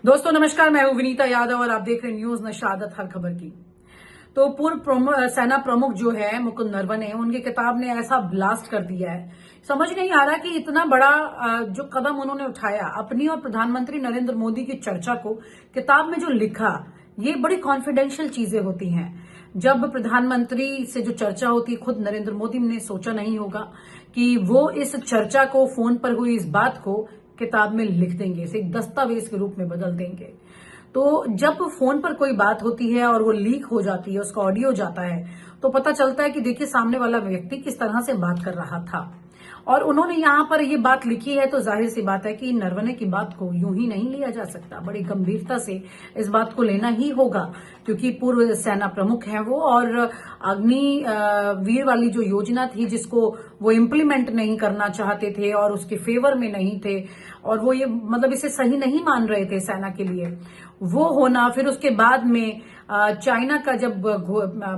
दोस्तों नमस्कार, मैं हूं विनीता यादव और आप देख रहे हैं न्यूज नशादत हर खबर की। तो सेना प्रमुख जो है मुकुंद नरवणे, उनकी किताब ने ऐसा ब्लास्ट कर दिया है। समझ नहीं आ रहा कि इतना बड़ा जो कदम उन्होंने उठाया, अपनी और प्रधानमंत्री नरेंद्र मोदी की चर्चा को किताब में जो लिखा, ये बड़ी कॉन्फिडेंशियल चीजें होती हैं। जब प्रधानमंत्री से जो चर्चा होती है, खुद नरेंद्र मोदी ने सोचा नहीं होगा कि वो इस चर्चा को, फोन पर हुई इस बात को किताब में लिख देंगे, इसे एक दस्तावेज के रूप में बदल देंगे। तो जब फोन पर कोई बात होती है और वो लीक हो जाती है, उसका ऑडियो जाता है, तो पता चलता है कि देखिए सामने वाला व्यक्ति किस तरह से बात कर रहा था। और उन्होंने यहां पर ये बात लिखी है, तो जाहिर सी बात है कि नरवणे की बात को यूं ही नहीं लिया जा सकता, बड़ी गंभीरता से इस बात को लेना ही होगा, क्योंकि पूर्व सेना प्रमुख हैं वो। और अग्नि वीर वाली जो योजना थी, जिसको वो इम्प्लीमेंट नहीं करना चाहते थे और उसके फेवर में नहीं थे, और वो ये मतलब इसे सही नहीं मान रहे थे सेना के लिए, वो होना, फिर उसके बाद में चाइना का जब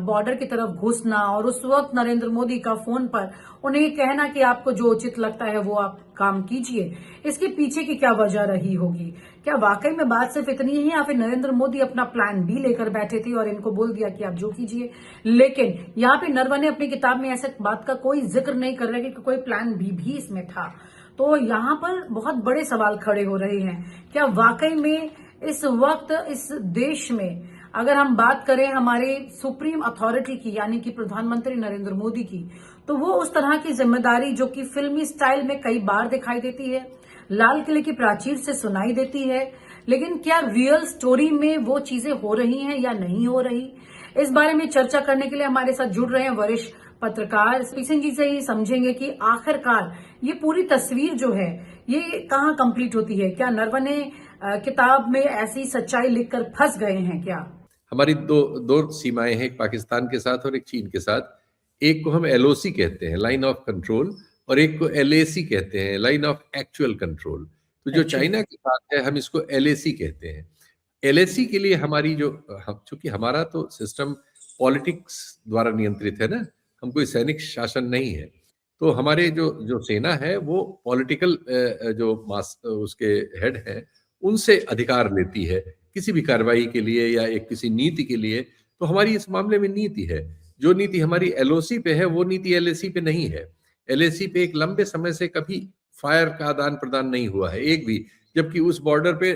बॉर्डर की तरफ घुसना, और उस वक्त नरेंद्र मोदी का फोन पर उन्हें कहना कि आपको जो उचित लगता है वो आप काम कीजिए, इसके पीछे की क्या वजह रही होगी? क्या वाकई में बात सिर्फ इतनी ही है, या फिर नरेंद्र मोदी अपना प्लान बी लेकर बैठे थे और इनको बोल दिया कि आप जो कीजिए? लेकिन यहाँ पे नरवणे अपनी किताब में ऐसे बात का कोई जिक्र नहीं कर रहे कि कोई प्लान बी भी इसमें था। तो यहाँ पर बहुत बड़े सवाल खड़े हो रहे हैं। क्या वाकई में इस वक्त इस देश में, अगर हम बात करें हमारे सुप्रीम अथॉरिटी की, यानी कि प्रधानमंत्री नरेंद्र मोदी की, तो वो उस तरह की जिम्मेदारी जो कि फिल्मी स्टाइल में कई बार दिखाई देती है, लाल किले की प्राचीर से सुनाई देती है, लेकिन क्या रियल स्टोरी में वो चीजें हो रही हैं या नहीं हो रही? इस बारे में चर्चा करने के लिए हमारे साथ जुड़ रहे हैं वरिष्ठ पत्रकार। किशन जी से ही समझेंगे कि आखिरकार ये पूरी तस्वीर जो है ये कहाँ कंप्लीट होती है। क्या नरवणे किताब में ऐसी सच्चाई लिखकर फंस गए हैं क्या? हमारी दो दो सीमाएं हैं, एक पाकिस्तान के साथ और एक चीन के साथ। एक को हम एलओसी कहते हैं, लाइन ऑफ कंट्रोल, और एक को एलएसी कहते हैं, लाइन ऑफ एक्चुअल कंट्रोल। तो जो एक्चुअली चाइना के साथ है, हम इसको एलएसी कहते हैं। एलएसी के लिए हमारी जो हम, चूंकि हमारा तो सिस्टम पॉलिटिक्स द्वारा नियंत्रित है ना, हम कोई सैनिक शासन नहीं है। तो हमारे जो जो सेना है वो पॉलिटिकल जो मास उसके हेड हैं, उनसे अधिकार लेती है किसी भी कार्रवाई के लिए या एक किसी नीति के लिए। तो हमारी इस मामले में नीति है। जो नीति हमारी एलओसी पे है वो नीति एलएसी पे नहीं है। एलएसी पे एक लंबे समय से कभी फायर का आदान प्रदान नहीं हुआ है एक भी, जबकि उस बॉर्डर पे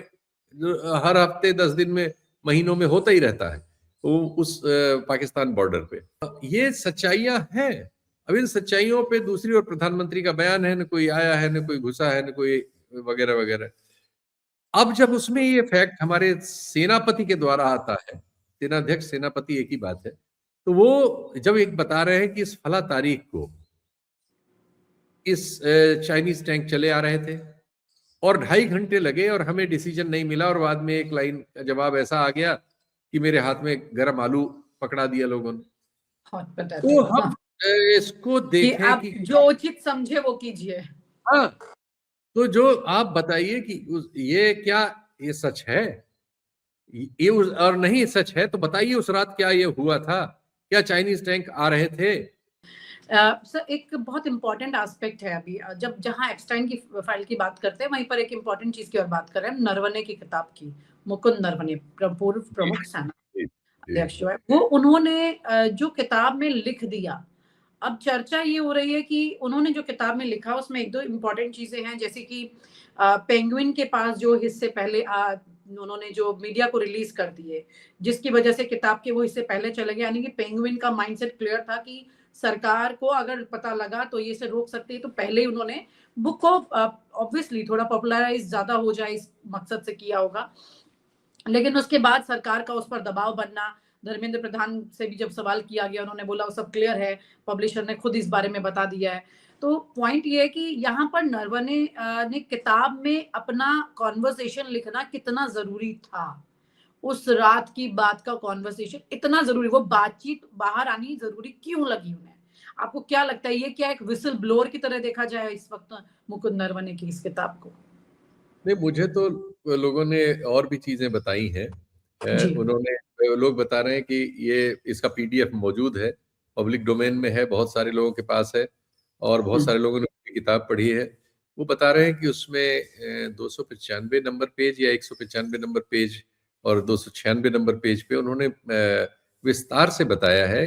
हर हफ्ते 10 दिन में, महीनों में होता ही रहता है वो उस पाकिस्तान बॉर्डर पे। ये सच्चाइयां हैं। अब इन सच्चाइयों पे दूसरी ओर प्रधानमंत्री का बयान है, न कोई आया है, न कोई घुसा है, न कोई वगैरह वगैरह। अब जब उसमें ये फैक्ट हमारे सेनापति के द्वारा आता है, सेनाध्यक्ष सेनापति एक ही बात है, तो वो जब एक बता रहे हैं कि इस फला तारीख को इस चाइनीज टैंक चले आ रहे थे और 2.5 घंटे लगे और हमें डिसीजन नहीं मिला, और बाद में एक लाइन का जवाब ऐसा आ गया कि मेरे हाथ में गरम आलू पकड़ा दिया लोगों ने। बहुत बताते तो हैं, हम हाँ, इसको कि देखें आप कि जो उचित समझे वो कीजिए। हाँ, तो जो आप बताइए कि ये क्या, ये सच है? ये और नहीं सच है तो बताइए उस रात क्या ये हुआ था? क्या चाइनीज टैंक आ रहे थे? सर, एक बहुत इंपॉर्टेंट एस्पेक्ट है अभी, जब जहां एप्स्टाइन की फाइल की बात करते हैं, वहीं पर एक इंपॉर्टेंट चीज की और बात कर रहे हैं, नरवणे की किताब की। मुकुंद नरवणे, पूर्व जी, प्रमुख सेना जी, जी। अध्यक्ष जो है, वो उन्होंने जो किताब में लिख दिया। अब चर्चा ये हो रही है कि उन्होंने जो किताब में लिखा उसमें एक दो इम्पोर्टेंट चीजें हैं, जैसे कि पेंगुइन के पास जो हिस्से पहले उन्होंने जो मीडिया को रिलीज कर दिए, जिसकी वजह से किताब के वो हिस्से पहले चले गए, यानी कि पेंगुइन का माइंडसेट क्लियर था कि सरकार को अगर पता लगा तो ये से रोक सकती है। तो पहले ही उन्होंने बुक को ऑब्वियसली थोड़ा पॉपुलराइज ज्यादा हो जाए इस मकसद से किया होगा। लेकिन उसके बाद सरकार का उस पर दबाव बनना, धर्मेंद्र प्रधान से भी जब सवाल किया गया, उन्होंने बोला वो सब क्लियर है, पब्लिशर ने खुद इस बारे में बता दिया है। तो पॉइंट ये है कि यहाँ पर नरवणे ने किताब में अपना कॉन्वर्सेशन लिखना कितना जरूरी था। उस रात की बात का कॉन्वर्सेशन इतना जरूरी, वो बातचीत बाहर आनी जरूरी क्यों लगी उन्हें? आपको क्या लगता है, ये क्या एक विसल ब्लोअर की तरह देखा जाए इस वक्त मुकुंद नरवणे की इस किताब को? नहीं, मुझे तो लोगों ने और भी चीजें बताई हैं। जी। उन्होंने लोग बता रहे हैं कि ये इसका पीडीएफ मौजूद है, पब्लिक डोमेन में है, बहुत सारे लोगों के पास है और बहुत सारे लोगों ने उसकी किताब पढ़ी है। वो बता रहे हैं कि उसमें 295 नंबर पेज या 195 नंबर पेज और 296 नंबर पेज पे उन्होंने विस्तार से बताया है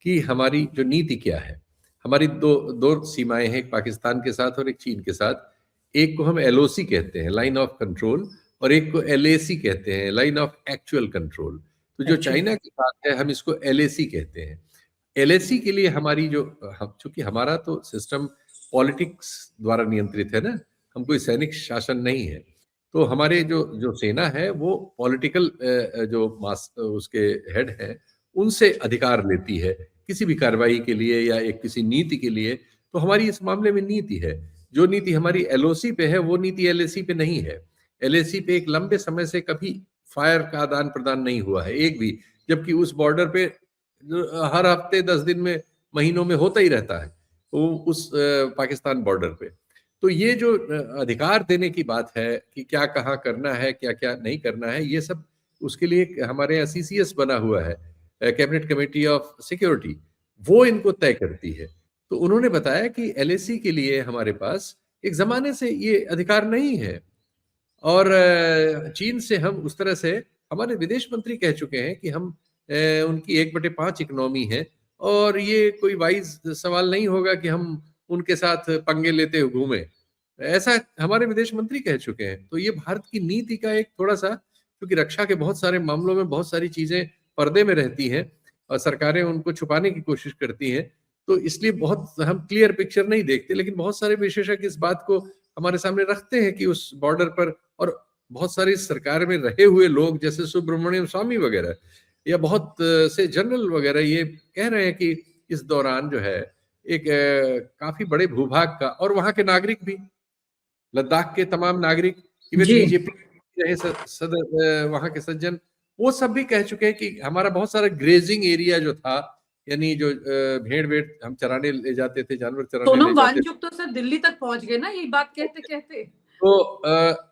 कि हमारी जो नीति क्या है। हमारी दो दो सीमाएं हैं, एक पाकिस्तान के साथ और एक चीन के साथ। एक को हम एलओसी कहते हैं, लाइन ऑफ कंट्रोल, और एक को एलएसी कहते हैं, लाइन ऑफ एक्चुअल कंट्रोल। तो जो एक्चुअली चाइना के साथ है हम इसको एलएसी कहते हैं। एलएसी के लिए हमारी जो हम चूंकि हमारा तो सिस्टम पॉलिटिक्स द्वारा नियंत्रित है ना, हम कोई सैनिक शासन नहीं है। तो हमारे जो जो सेना है वो पॉलिटिकल जो मास उसके हेड हैं उनसे अधिकार लेती है किसी भी कार्रवाई के लिए या एक किसी नीति के लिए। तो हमारी इस मामले में नीति है, जो नीति हमारी एलओसी पे है वो नीति एलएसी पे नहीं है। एलएसी पे एक लंबे समय से कभी फायर का आदान प्रदान नहीं हुआ है एक भी, जबकि उस बॉर्डर पे हर हफ्ते 10 दिन में महीनों में होता ही रहता है वो उस पाकिस्तान बॉर्डर पे। तो ये जो अधिकार देने की बात है कि क्या कहाँ करना है क्या क्या नहीं करना है, ये सब उसके लिए हमारे यहाँ सीसीएस बना हुआ है, कैबिनेट कमेटी ऑफ सिक्योरिटी, वो इनको तय करती है। तो उन्होंने बताया कि एलएसी के लिए हमारे पास एक जमाने से ये अधिकार नहीं है। और चीन से हम उस तरह से, हमारे विदेश मंत्री कह चुके हैं कि हम उनकी 1/5 इकोनॉमी है और ये कोई वाइज सवाल नहीं होगा कि हम उनके साथ पंगे लेते हुए घूमें, ऐसा हमारे विदेश मंत्री कह चुके हैं। तो ये भारत की नीति का एक थोड़ा सा, क्योंकि रक्षा के बहुत सारे मामलों में बहुत सारी चीजें पर्दे में रहती हैं और सरकारें उनको छुपाने की कोशिश करती हैं, तो इसलिए बहुत हम क्लियर पिक्चर नहीं देखते। लेकिन बहुत सारे विशेषज्ञ इस बात को हमारे सामने रखते हैं कि उस बॉर्डर पर, और बहुत सारी सरकार में रहे हुए लोग जैसे सुब्रमण्यम स्वामी वगैरह या बहुत से जनरल वगैरह ये कह रहे हैं कि इस दौरान जो है एक काफी बड़े भूभाग का, और वहां के नागरिक भी, लद्दाख के तमाम नागरिक, इवन जी। बीजेपी रहे सदर वहां के सज्जन, वो सब भी कह चुके हैं कि हमारा बहुत सारा ग्रेजिंग एरिया जो था, यानी जो भेड़ वेड़ हम चराने ले जाते थे, जानवर चराने ले सोनम जाते थे, वांगचुक तो सर दिल्ली तक पहुंच गए ना यही बात कहते कहते। तो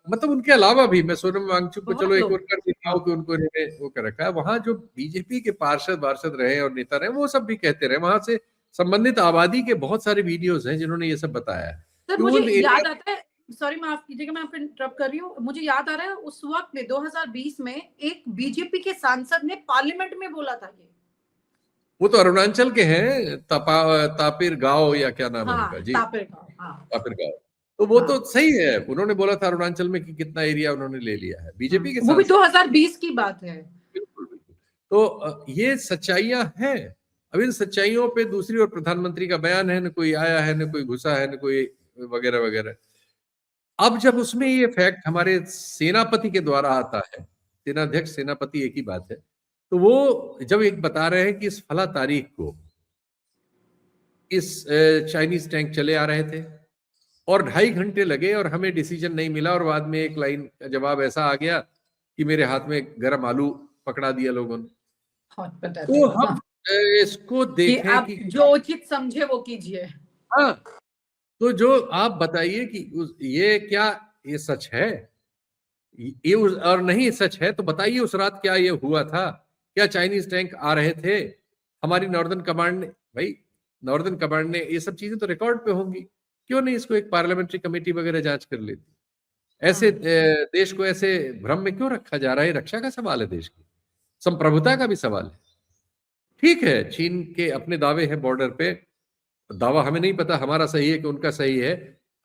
मतलब उनके अलावा भी, मैं सोनम वांगचुक को चलो बहुत एक लोग। और कर देता हूँ कि उनको इन्होंने वो कर रखा है। वहां जो बीजेपी के पार्षद वार्षद रहे और नेता रहे वो सब भी कहते रहे, वहां से संबंधित आबादी के बहुत सारे वीडियोस हैं जिन्होंने ये सब बताया है सर कि मुझे उन एरिया। याद आता है, सॉरी माफ कीजिएगा मैं आपको इंटरप्ट कर रही हूँ, मुझे याद आ रहा है उस वक्त में 2020 में एक बीजेपी के सांसद ने पार्लियामेंट में बोला था ये। वो तो अरुणाचल के हैं, तापिर गांव या क्या नाम है हाँ उनका जी, तापिर गाँव, हाँ तापिर गांव। तो वो तो हाँ। सही है, उन्होंने बोला था अरुणाचल में कि कितना एरिया उन्होंने ले लिया है, बीजेपी के वो भी सांसद। 2020 की बात है। बिल्कुल बिल्कुल। तो ये सच्चाइयां हैं। अब इन सच्चाइयों पे दूसरी ओर प्रधानमंत्री का बयान है, न कोई आया है, न कोई घुसा है, न कोई वगैरह वगैरह। अब जब उसमें ये फैक्ट हमारे सेनापति के द्वारा आता है, सेनाध्यक्ष सेनापति एक ही बात है, तो वो जब एक बता रहे हैं कि इस फला तारीख को इस चाइनीज टैंक चले आ रहे थे और 2.5 घंटे लगे और हमें डिसीजन नहीं मिला, और बाद में एक लाइन का जवाब ऐसा आ गया कि मेरे हाथ में गरम आलू पकड़ा दिया लोगों ने। बहुत पता तो था हम हाँ, इसको कि देखें आप कि जो उचित समझे वो कीजिए। हाँ, तो जो आप बताइए कि ये क्या, ये सच है, ये और नहीं सच है तो बताइए उस रात क्या ये हुआ था, क्या चाइनीज टैंक आ रहे थे। हमारी नॉर्दर्न कमांड ने, भाई नॉर्दर्न कमांड ने, ये सब चीजें तो रिकॉर्ड पे होंगी, क्यों नहीं इसको एक पार्लियामेंट्री कमेटी वगैरह जांच कर लेती। ऐसे देश को ऐसे भ्रम में क्यों रखा जा रहा है? रक्षा का सवाल है, देश की संप्रभुता का भी सवाल है। ठीक है, चीन के अपने दावे हैं बॉर्डर पे, दावा हमें नहीं पता हमारा सही है कि उनका सही है,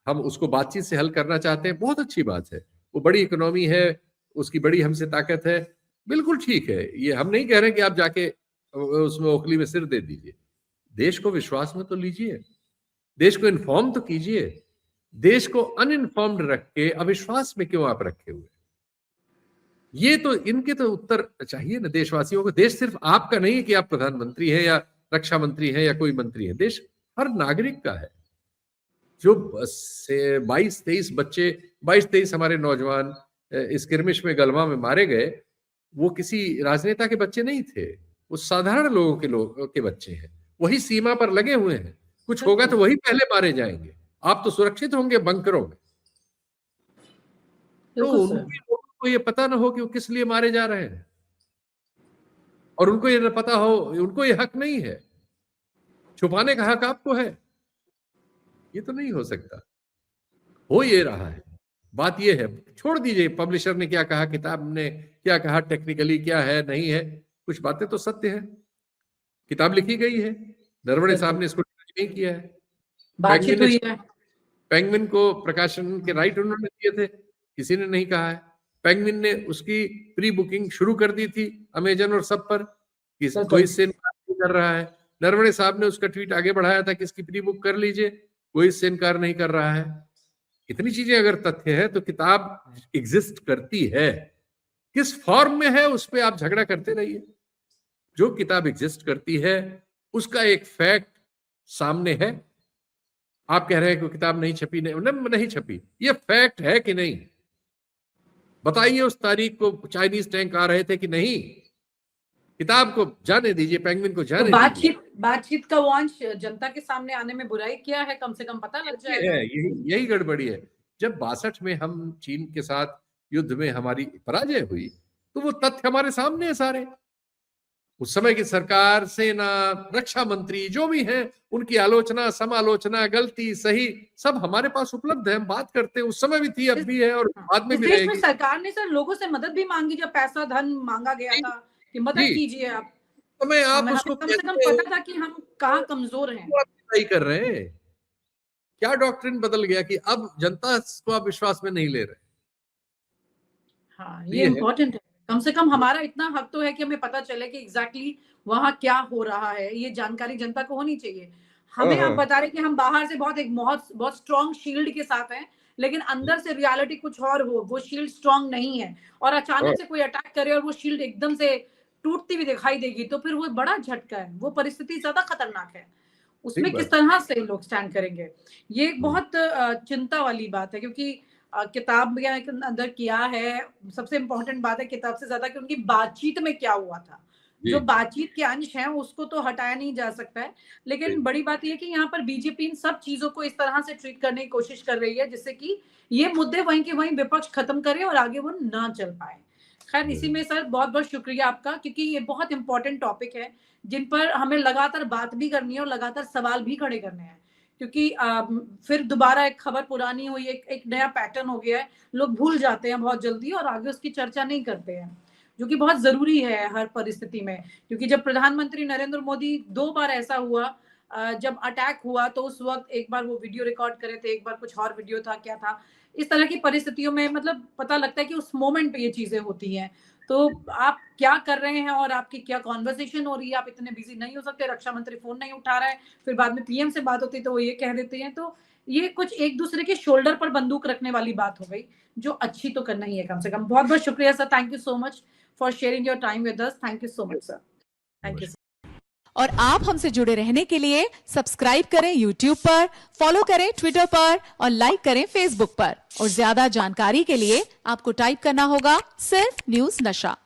हम उसको बातचीत से हल करना चाहते हैं, बहुत अच्छी बात है। वो बड़ी इकोनॉमी है, उसकी बड़ी हमसे ताकत है, बिल्कुल ठीक है। ये हम नहीं कह रहे कि आप जाके उसमें ओखली में सिर दे दीजिए, देश को विश्वास में तो लीजिए, देश को इन्फॉर्म तो कीजिए। देश को अनइन्फॉर्म्ड रख के अविश्वास में क्यों आप रखे हुए? ये तो इनके तो उत्तर चाहिए ना देशवासियों को। देश सिर्फ आपका नहीं है कि आप प्रधानमंत्री हैं या रक्षा मंत्री हैं या कोई मंत्री है, देश हर नागरिक का है। जो 22-23 बच्चे, 22-23 हमारे नौजवान स्किर्मिश में गलवा में मारे गए, वो किसी राजनेता के बच्चे नहीं थे, वो साधारण लोगों के बच्चे हैं। वही सीमा पर लगे हुए हैं, कुछ होगा तो वही पहले मारे जाएंगे। आप तो सुरक्षित होंगे बंकरों में। तो बिल्कुल सर। उनके लोगों को ये पता ना हो कि वो किस लिए मारे जा रहे हैं, और उनको ये ना पता हो, उनको ये हक नहीं है, छुपाने का हक आपको है। ये तो नहीं हो सकता। हो ये रहा है। बात ये है, छोड़ दीजिए पब्लिशर ने क्या कहा, किताब ने क्या कहा, टेक्निकली क्या है नहीं है, कुछ बातें तो सत्य है। किताब लिखी गई है, नरवणे साहब बिल्कुल, ने इसको नहीं किया है। बातचीत पेंगुइन ने, हुई है। पेंगुइन को प्रकाशन के राइट उन्होंने दिए थे, किसी ने नहीं कहा है। पेंगुइन ने उसकी प्री बुकिंग शुरू कर दी थी अमेजन और सब पर, कोई बिल्कुल, इससे इनकार नहीं कर रहा है। नरवणे साहब ने उसका ट्वीट आगे बढ़ाया था कि इसकी प्री बुक कर लीजिए, कोई इससे इनकार नहीं कर रहा है। इतनी चीजें अगर तथ्य है तो किताब एग्जिस्ट करती है, किस फॉर्म में है उस पर आप झगड़ा करते रहिए। जो किताब एग्जिस्ट करती है उसका एक फैक्ट सामने है। आप कह रहे हैं कि किताब नहीं छपी, नहीं छपी, ये फैक्ट है कि नहीं? बताइए उस तारीख को चाइनीज टैंक आ रहे थे कि नहीं? किताब को जाने दीजिए, पेंगुइन को तो जाने दीजिए। बातचीत का वो अंश जनता के सामने आने में बुराई क्या है, कम से कम पता लग ये जाएगा। है, यही गड़बड़ी है। जब 62 में हम चीन के साथ युद्ध में हमारी पराजय हुई तो वो तथ्य हमारे सामने है सारे। उस समय की सरकार, सेना, रक्षा मंत्री जो भी हैं, उनकी आलोचना, समालोचना, गलती सही सब हमारे पास उपलब्ध है, हम बात करते हैं। उस समय भी थी, अब भी है और बाद में इस भी देश में रहेगी। सरकार ने सर लोगों से मदद भी मांगी, जब पैसा धन मांगा गया जी, था कि मदद जी, कीजिए आप। तो मैं आप हमें हमें उसको कम से कम कैसे, पता था कि हम कहाँ कमजोर हैं। क्यों आप लड़ाई कर रहे हैं? क्या डॉक्ट्रिन बदल गया कि अब जनता को आप विश्वास में नहीं ले रहे? हाँ, तो ये ये है। इम्पोर्टेंट है। कम से कम हमारा इतना हक तो है कि हमें पता चले कि एग्जैक्टली वहां क्या हो रहा है, ये जानकारी जनता को होनी चाहिए। हाँ हमें आप हाँ बता रहे कि हम बाहर से बहुत बहुत स्ट्रॉन्ग शील्ड के साथ हैं, लेकिन अंदर से रियलिटी कुछ और हो, वो शील्ड स्ट्रॉन्ग नहीं है और हाँ, अचानक से कोई अटैक करे और वो शील्ड एकदम से टूटती हुई दिखाई देगी, तो फिर वो बड़ा झटका है, वो परिस्थिति ज्यादा खतरनाक है। ठीक उसमें किस बात। तरह से लोग स्टैंड करेंगे, ये एक हम्म, बहुत चिंता वाली बात है, क्योंकि किताब में अंदर किया है। सबसे इम्पोर्टेंट बात है किताब से ज्यादा कि उनकी बातचीत में क्या हुआ था। जी, जो बातचीत के अंश हैं उसको तो हटाया नहीं जा सकता है, लेकिन जी, बड़ी बात यह है कि यहाँ पर बीजेपी इन सब चीजों को इस तरह से ट्रीट करने की कोशिश कर रही है जिससे कि ये मुद्दे वहीं के वहीं विपक्ष खत्म करे और आगे वो ना चल पाए। खैर, इसी में सर बहुत बहुत शुक्रिया आपका, क्योंकि ये बहुत इंपॉर्टेंट टॉपिक है जिन पर हमें लगातार बात भी करनी है और लगातार सवाल भी खड़े करने हैं, क्योंकि फिर दोबारा एक खबर पुरानी हुई, एक नया पैटर्न हो गया है, लोग भूल जाते हैं बहुत जल्दी और आगे उसकी चर्चा नहीं करते हैं, जो कि बहुत जरूरी है हर परिस्थिति में। क्योंकि जब प्रधानमंत्री नरेंद्र मोदी 2 बार ऐसा हुआ, जब अटैक हुआ तो उस वक्त एक बार वो वीडियो रिकॉर्ड करे थे, एक बार कुछ और वीडियो था, क्या था, इस तरह की परिस्थितियों में मतलब पता लगता है कि उस मोमेंट पे ये चीजें होती हैं। तो आप क्या कर रहे हैं और आपकी क्या कॉन्वर्सेशन हो रही है, आप इतने बिजी नहीं हो सकते, रक्षा मंत्री फोन नहीं उठा रहा है, फिर बाद में पीएम से बात होती है तो वो ये कह देते हैं, तो ये कुछ एक दूसरे के शोल्डर पर बंदूक रखने वाली बात हो गई, जो अच्छी तो करना ही है कम से कम। बहुत बहुत शुक्रिया sir, thank you so much for sharing your time with us, thank you so much sir, thank you. नमस्कार। और आप हमसे जुड़े रहने के लिए सब्सक्राइब करें YouTube पर, फॉलो करें Twitter पर और लाइक करें Facebook पर। और ज्यादा जानकारी के लिए आपको टाइप करना होगा सिर्फ न्यूज नशा।